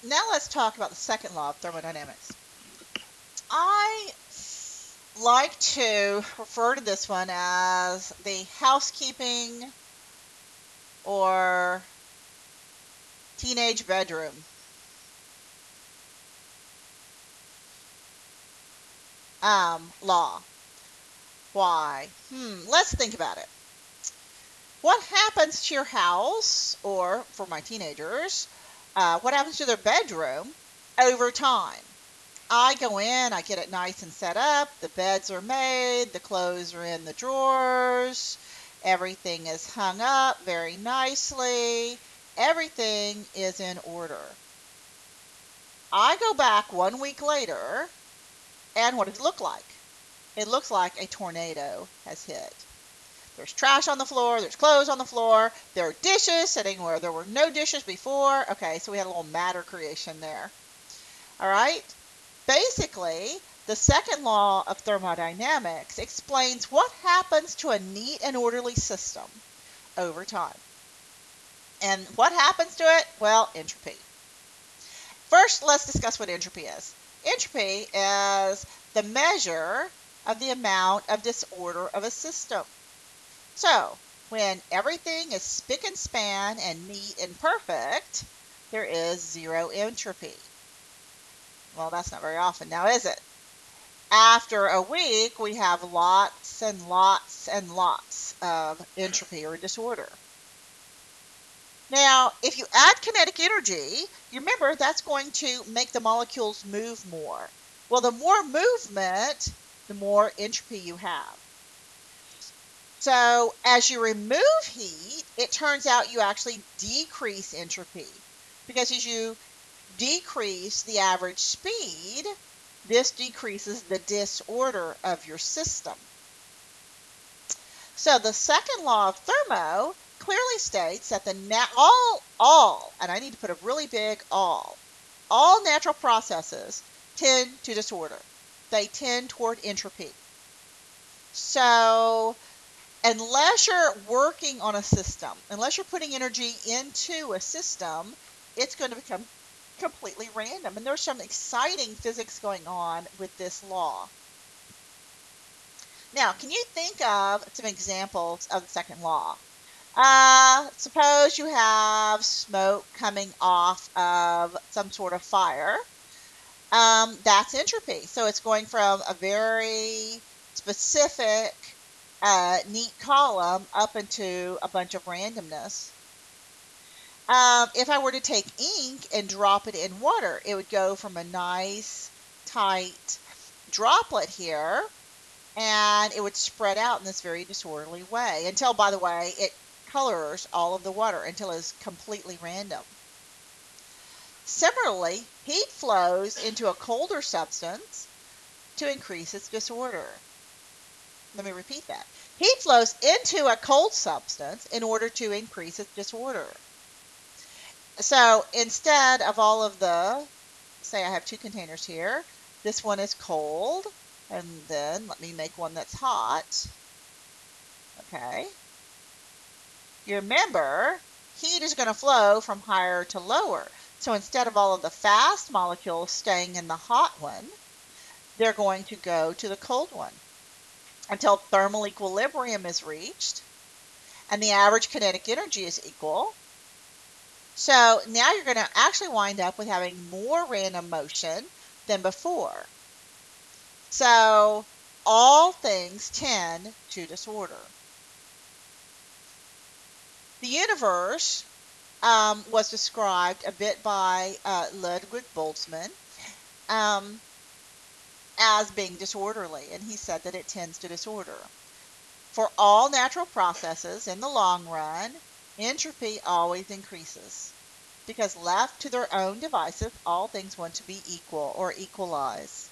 Now let's talk about the second law of thermodynamics. I like to refer to this one as the housekeeping or teenage bedroom law. Why? Let's think about it. What happens to your house, or for my teenagers, what happens to their bedroom over time? I go in, I get it nice and set up, the beds are made, the clothes are in the drawers, everything is hung up very nicely, everything is in order. I go back 1 week later, and what does it look like? It looks like a tornado has hit. There's trash on the floor, there's clothes on the floor, there are dishes sitting where there were no dishes before. Okay, so we had a little matter creation there. All right? Basically, the second law of thermodynamics explains what happens to a neat and orderly system over time. And what happens to it? Well, entropy. First, let's discuss what entropy is. Entropy is the measure of the amount of disorder of a system. So, when everything is spick and span and neat and perfect, there is zero entropy. Well, that's not very often now, is it? After a week, we have lots and lots and lots of entropy or disorder. Now, if you add kinetic energy, you remember that's going to make the molecules move more. Well, the more movement, the more entropy you have. So as you remove heat, it turns out you actually decrease entropy, because as you decrease the average speed, this decreases the disorder of your system. So the second law of thermo clearly states that and I need to put a really big all natural processes tend to disorder. They tend toward entropy. So unless you're working on a system, unless you're putting energy into a system, it's going to become completely random. And there's some exciting physics going on with this law. Now, can you think of some examples of the second law? Suppose you have smoke coming off of some sort of fire. That's entropy. So it's going from a very specific, neat column up into a bunch of randomness. If I were to take ink and drop it in water, it would go from a nice, tight droplet here, and it would spread out in this very disorderly way until, by the way, it colors all of the water until it's completely random. Similarly, heat flows into a colder substance to increase its disorder. Let me repeat that. Heat flows into a cold substance in order to increase its disorder. So instead of all of say I have two containers here, this one is cold, and then let me make one that's hot. Okay. You remember, heat is going to flow from higher to lower. So instead of all of the fast molecules staying in the hot one, they're going to go to the cold one until thermal equilibrium is reached and the average kinetic energy is equal. So now you're going to actually wind up with having more random motion than before. So all things tend to disorder. The universe was described a bit by Ludwig Boltzmann as being disorderly, and he said that it tends to disorder. For all natural processes, in the long run, entropy always increases, because left to their own devices, all things want to be equal or equalize.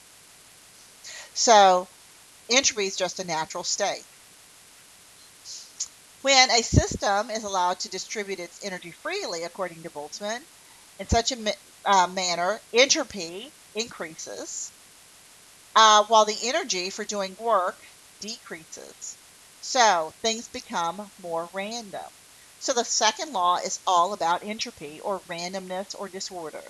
So entropy is just a natural state. When a system is allowed to distribute its energy freely, according to Boltzmann, in such a manner, entropy increases, while the energy for doing work decreases. So things become more random. So the second law is all about entropy or randomness or disorder.